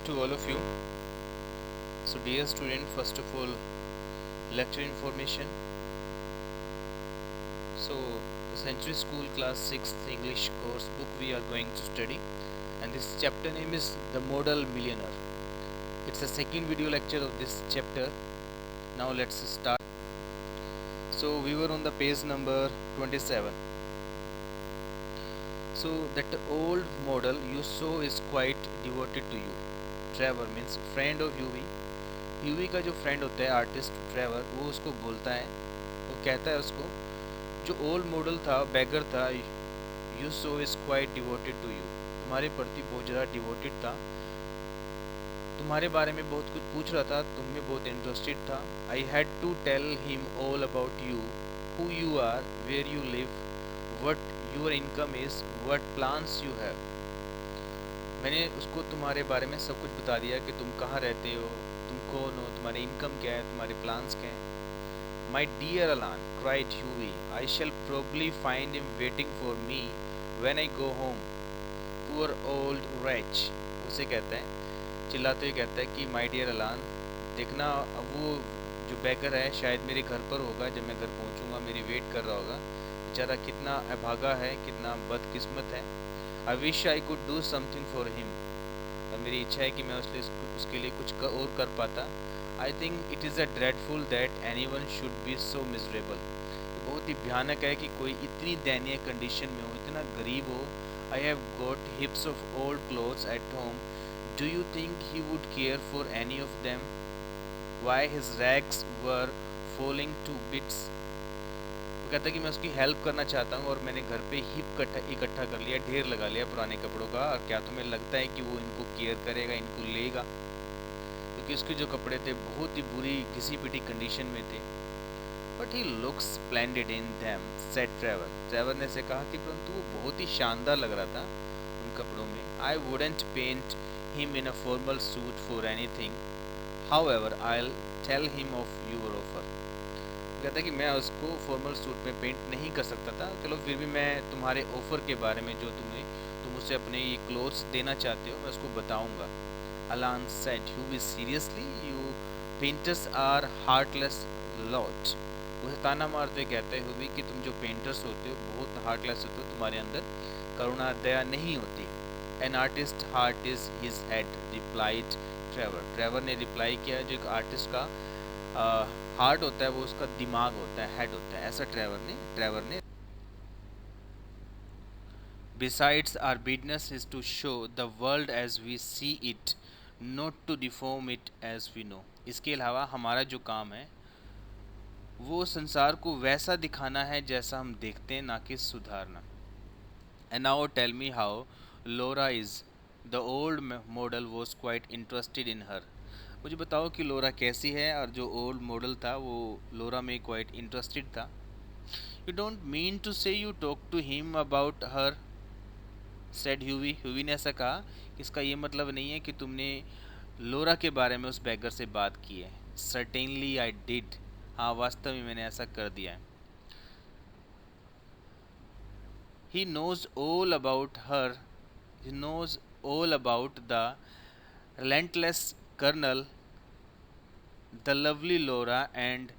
to all of you. So, dear student, first of all, lecture information. So, the Century School Class 6th English course book we are going to study, and this chapter name is The Model Millionaire. It's the second video lecture of this chapter. Now, let's start. So, we were on the page number 27. So, that old model you saw is quite devoted to you. Trevor means friend of Huey. ह्यूवी का जो friend होता है artist Trevor, वो उसको बोलता है, वो कहता है उसको, जो ओल्ड मॉडल था, बैगर था, you so is quite devoted to you, तुम्हारे प्रति बहुत ज़्यादा डिवोटेड था, तुम्हारे बारे में बहुत कुछ पूछ रहा था, तुम में बहुत इंटरेस्टेड था. I had to tell him all about you, who you are, where you live, what your income is, what plans you have. मैंने उसको तुम्हारे बारे में सब कुछ बता दिया कि तुम कहाँ रहते हो, तुम कौन हो, तुम्हारे इनकम क्या है, तुम्हारे प्लान्स क्या हैं. My dear Alan, cried Hughie, I shall probably find him waiting for me when I go home, poor old wretch. उसे कहता है, चिल्लाते हुए कहता है कि माई डियर अलान, देखना अब वो जो बैगर है शायद मेरे घर पर होगा, जब मैं घर पहुंचूंगा मेरी वेट कर रहा होगा. बेचारा कितना अभागा है, कितना बदकिस्मत है. I wish I could do something for him. मेरी इच्छा है कि मैं उसके लिए कुछ और कर पाता. I think it is a dreadful that any one should be so miserable. बहुत ही भयानक है कि कोई इतनी दयनीय कंडीशन में हो, इतना गरीब हो. I have got heaps of old clothes at home, do you think he would care for any of them, why his rags were falling to bits. वो कहता है कि मैं उसकी हेल्प करना चाहता हूँ और मैंने घर पे हिप इकट्ठा कर लिया, ढेर लगा लिया पुराने कपड़ों का. और क्या तुम्हें लगता है कि वो इनको केयर करेगा, इनको लेगा? क्योंकि उसके जो कपड़े थे बहुत ही बुरी घिसी पिटी कंडीशन में थे. But he looks splendid in them, said Trevor. Trevor ने से कहा कि परंतु वो बहुत ही शानदार लग रहा था उन कपड़ों में. I wouldn't paint him in a formal suit for anything, however I will tell him of your offer. कहता है कि मैं उसको फॉर्मल सूट में पेंट नहीं कर सकता था, चलो फिर भी मैं तुम्हारे ऑफ़र के बारे में, जो तुम उसे अपने ये क्लोथ्स देना चाहते हो, मैं उसको बताऊंगा. Alan said, you be seriously, you painters are heartless lot. वो ताना मारते कहते हुए कि तुम जो पेंटर्स होते हो बहुत हार्टलेस होते हो, तुम्हारे अंदर करुणा दया नहीं होती. An artist heart is his head, replied Trevor. Trevor ने रिप्लाई किया, जो एक आर्टिस्ट का हार्ट होता है वो उसका दिमाग होता है, हेड होता है, ऐसा ट्रेवर ने. Besides our business is to show the world as we see it, not to deform it as we know. इसके अलावा हमारा जो काम है वो संसार को वैसा दिखाना है जैसा हम देखते हैं, ना कि सुधारना. And now tell me how Laura is. The old model was quite interested in her. मुझे बताओ कि लोरा कैसी है. और जो ओल्ड मॉडल था वो लोरा में क्वाइट इंटरेस्टेड था. You don't mean to say you talk to him about her, said Hughie. Hughie ने ऐसा कहा कि इसका ये मतलब नहीं है कि तुमने लोरा के बारे में उस बैगर से बात की है. Certainly I did. हाँ, वास्तव में मैंने ऐसा कर दिया है. He knows all about her, he knows all about the relentless colonel, the lovely Laura, and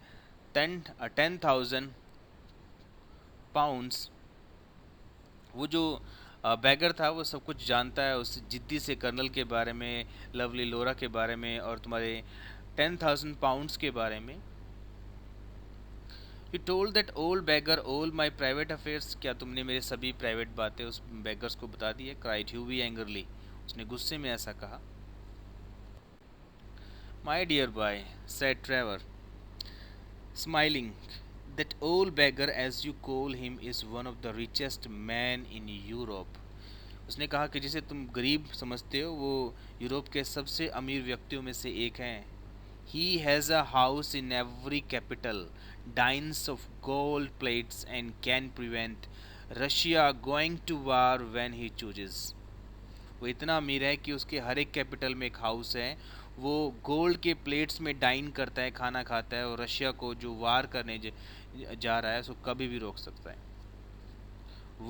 10,000 pounds. वो जो बैगर था वो सब कुछ जानता है उस जिद्दी से कर्नल के बारे में, लवली लोरा के बारे में, और तुम्हारे 10,000 पाउंड्स के बारे में. You told that old beggar all my private affairs. क्या तुमने मेरे सभी प्राइवेट बातें उस बैगर्स को बता दी है? Cried Hughie angrily. उसने गुस्से में ऐसा कहा. My dear boy, said Trevor, smiling, that old beggar as you call him is one of the richest men in Europe. उसने कहा कि जिसे तुम गरीब समझते हो वो यूरोप के सबसे अमीर व्यक्तियों में से एक हैं. He has a house in every capital, dines of gold plates, and can prevent Russia going to war when he chooses. वो इतना अमीर है कि उसके हर एक कैपिटल में एक हाउस है, वो गोल्ड के प्लेट्स में डाइन करता है, खाना खाता है, और रशिया को जो वार करने जा रहा है उसको कभी भी रोक सकता है.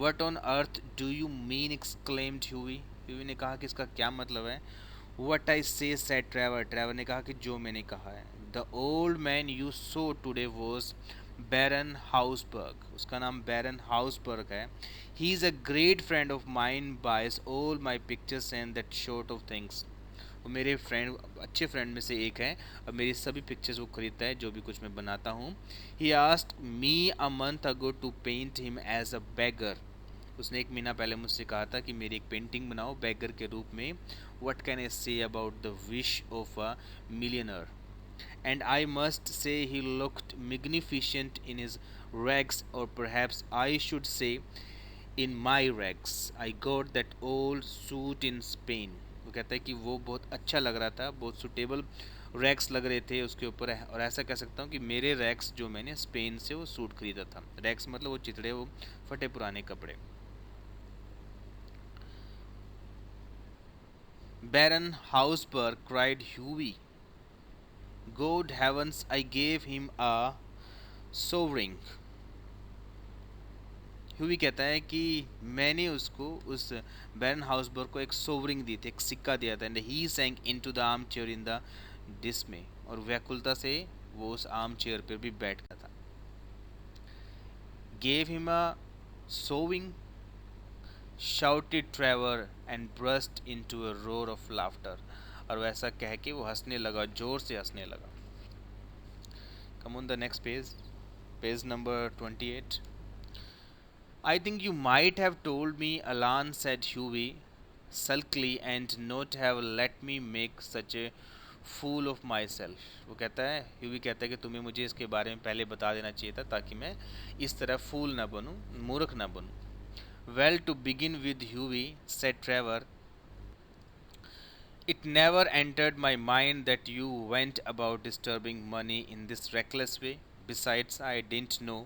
What on earth do you mean, exclaimed Hughie. Hughie ने कहा कि इसका क्या मतलब है. वट आई से सेड ट्रेवर, ट्रेवर ने कहा कि जो मैंने कहा है। The old man you saw today was Baron Hausberg, उसका नाम बैरन हाउसबर्ग है। He is a great friend of mine, buys all my pictures and that sort of things. वो मेरे फ्रेंड, अच्छे फ्रेंड में से एक है, और मेरी सभी पिक्चर्स वो खरीदता है जो भी कुछ मैं बनाता हूँ। He asked me a month ago to paint him as a beggar, उसने एक महीना पहले मुझसे कहा था कि मेरी एक पेंटिंग बनाओ बैगर के रूप में। What can I say about the wish of a millionaire, and I must say he looked magnificent in his rags, or perhaps I should say in my rags. I got that old suit in Spain. वो कहता है कि वो बहुत अच्छा लग रहा था, बहुत सुटेबल रैक्स लग रहे थे उसके ऊपर, और ऐसा कह सकता हूँ कि मेरे रैक्स जो मैंने स्पेन से वो सूट खरीदा था। रैक्स मतलब वो चिथड़े, वो फटे पुराने कपड़े। Baron Hausberg, cried Huey. Good heavens, I gave him a sovereign. ह्यूवी कहता है कि मैंने उसको, उस बैरन हाउसबर्ग को एक सोवरिंग दी थी, एक सिक्का दिया था। And he sank into the armchair in the dismay, और व्याकुलता से वो उस आर्म चेयर पर भी बैठ गया था। Gave him a sowing, shouted Trevor and burst into a roar of laughter. और वैसा कह के वो हंसने लगा, जोर से हंसने लगा। Come on the next page, page number 28. I think you might have told me, Alan said Huey sulkily, and not have let me make such a fool of myself. वो कहता है, ह्यूवी कहता है कि तुम्हें मुझे इसके बारे में पहले बता देना चाहिए था, ताकि मैं इस तरह फूल ना बनूं, मूर्ख ना बनूं। Well, to begin with Hughie, said Trevor, it never entered my mind that you went about disturbing money in this reckless way. Besides, I didn't know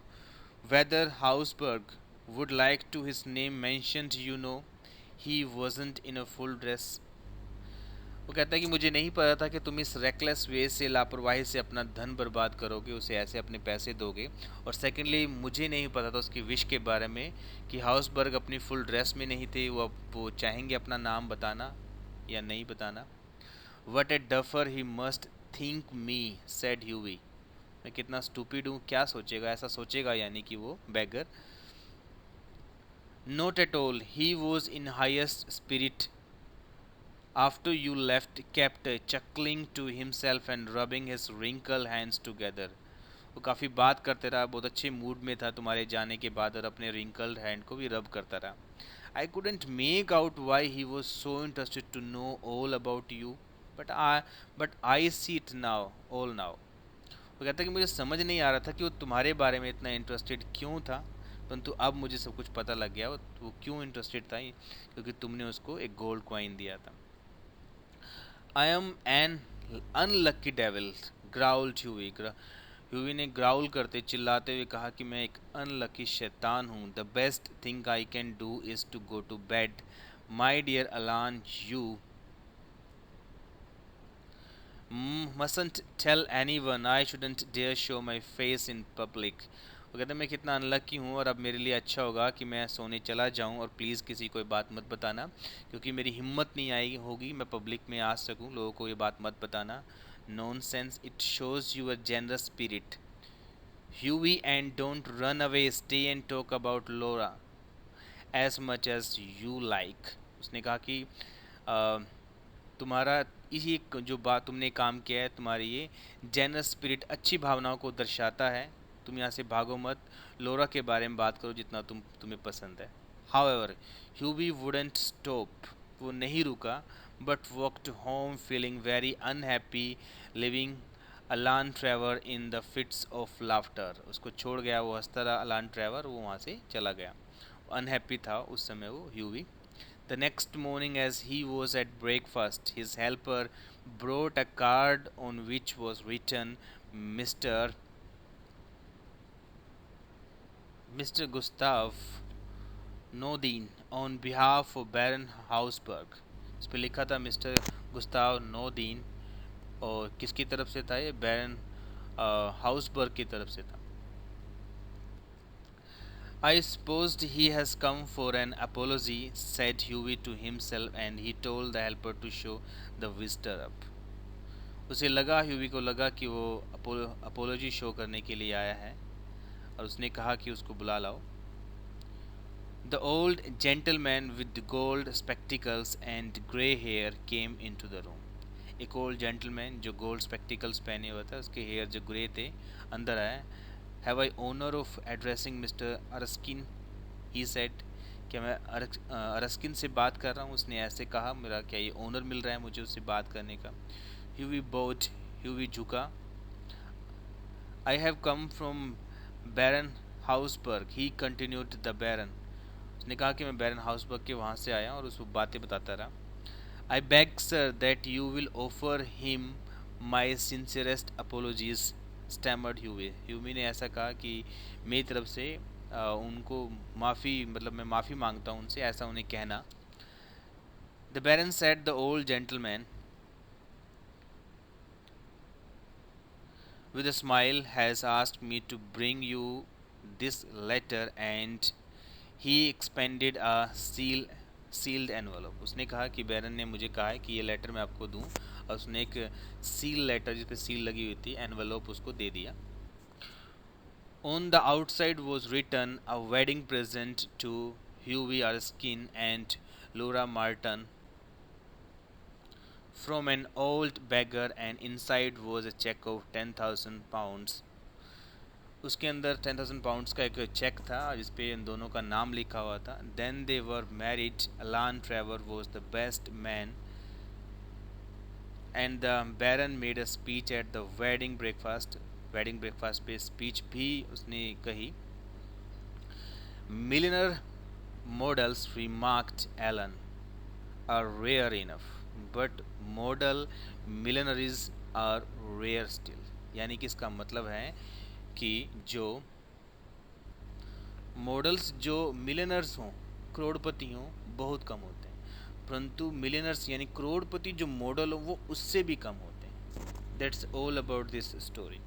whether Hausberg would like to his name mentioned, you know. He wasn't in a full dress. वो कहता है कि मुझे नहीं पता था कि तुम इस रेकलेस वे से, लापरवाही से अपना धन बर्बाद करोगे, उसे ऐसे अपने पैसे दोगे। और सेकेंडली, मुझे नहीं पता था उसकी विश के बारे में कि हाउसबर्ग अपनी फुल ड्रेस में नहीं थे, वो चाहेंगे अपना नाम बताना या नहीं बताना। What a duffer he must think me, said Hughie. मैं कितना स्टूपिड हूँ, क्या सोचेगा, ऐसा सोचेगा यानी कि वो beggar. Not at all, he was in highest spirit after you left, kept chuckling to himself and rubbing his wrinkled hands together. वो काफ़ी बात करते रहा, बहुत अच्छे मूड में था तुम्हारे जाने के बाद, और अपने रिंकल्ड हैंड को भी रब करता रहा। I couldn't make out why he was so interested to know all about you, but I see it now, all now. वो कहता है कि मुझे समझ नहीं आ रहा था कि वो तुम्हारे बारे में इतना इंटरेस्टेड क्यों था, परंतु अब मुझे सब कुछ पता लग गया वो क्यों इंटरेस्टेड था, क्योंकि तुमने उसको एक गोल्ड कॉइन दिया था। I am an unlucky devil, growled Hughie. Hughie ने ग्राउल करते, चिल्लाते हुए कहा कि मैं एक अनलकी शैतान हूँ। The best thing I can do is to go to bed, my dear Alan. You mustn't tell anyone. I shouldn't dare show my face in public. वो कहते हैं मैं कितना अनलकी हूँ, और अब मेरे लिए अच्छा होगा कि मैं सोने चला जाऊँ, और प्लीज़ किसी को ये बात मत बताना, क्योंकि मेरी हिम्मत नहीं आएगी होगी मैं पब्लिक में आ सकूँ, लोगों को ये बात मत बताना। Nonsense, it shows your generous spirit Hughie, and don't run away, stay and talk about Laura as much as you like. उसने कहा कि तुम्हारा इसी जो बात तुमने काम किया है, तुम्हारी ये जेनरस स्पिरिट अच्छी भावनाओं को दर्शाता है। तुम यहाँ से भागो मत, लोरा के बारे में बात करो जितना तुम्हें पसंद है। हाउएवर, ह्यूवी वुडंट स्टॉप, वो नहीं रुका, but walked home feeling very unhappy, leaving Alan Trevor in the fits of laughter. उसको छोड़ गया, वो हंसता रहा अलान ट्रेवर, वो वहाँ से चला गया। अनहैप्पी था उस समय वो ह्यूवी। The next morning, as he was at breakfast, his helper brought a card on which was written, Mr. Gustav Nodin on behalf of Baron Hausberg. इस पर लिखा था मिस्टर गुस्ताव नोदीन, और किसकी तरफ से था ये, बैरन हाउसबर्ग की तरफ से था। I supposed he has come for an apology, said Huey to himself, and he told the helper to show the visitor up. उसे लगा, ह्यूवी को लगा कि वो अपोलॉजी शो करने के लिए आया है, और उसने कहा कि उसको बुला लाओ. The old gentleman with the gold spectacles and grey hair came into the room. एक ओल्ड जेंटलमैन जो गोल्ड स्पेक्टिकल्स पहने हुआ था, उसके हेयर जो ग्रे थे, अंदर आया. Have I honour of addressing mister Erskine, he said. क्या मैं अरस्किन से बात कर रहा हूँ? उसने ऐसे कहा. मेरा क्या ये ऑनर मिल रहा है मुझे उससे बात करने का? ह्यूवी बोड, ह्यूवी झुका. I have come from Baron Hausberg, he continued the Baron. उसने कहा कि मैं बैरन हाउसबर्ग के वहाँ से आया, और उसको बातें बताता रहा. I beg, sir, that you will offer him my sincerest apologies, stammered Huey. Huey ने ऐसा कहा कि मेरी तरफ से उनको माफ़ी, मतलब मैं माफ़ी मांगता हूँ उनसे, ऐसा उन्हें कहना. The Baron said, the old gentleman with a smile has asked me to bring you this letter, and he expanded a sealed envelope. उसने कहा कि बैरन ने मुझे कहा है कि ये लेटर मैं आपको दूं, और उसने एक सील लेटर जिस पे सील लगी हुई थी, एनवेलोप उसको दे दिया. On the outside was written a wedding present to Huey Erskine and Laura Martin from an old beggar, and inside was a check of £10,000. उसके अंदर 10,000 पाउंड्स का एक चेक था जिस पे इन दोनों का नाम लिखा हुआ था. Then they were married. Alan Trevor was the best man, and the Baron made a speech at the wedding breakfast. Wedding breakfast पे स्पीच भी उसने कही. Millionaire models remarked Alan are rare enough, but model millionaires are rare still. यानी कि इसका मतलब है कि जो मॉडल्स जो मिलियनर्स हों, करोड़पति हों, बहुत कम होते हैं, परंतु मिलियनर्स यानी करोड़पति जो मॉडल हो वो उससे भी कम होते हैं. That's all about this story.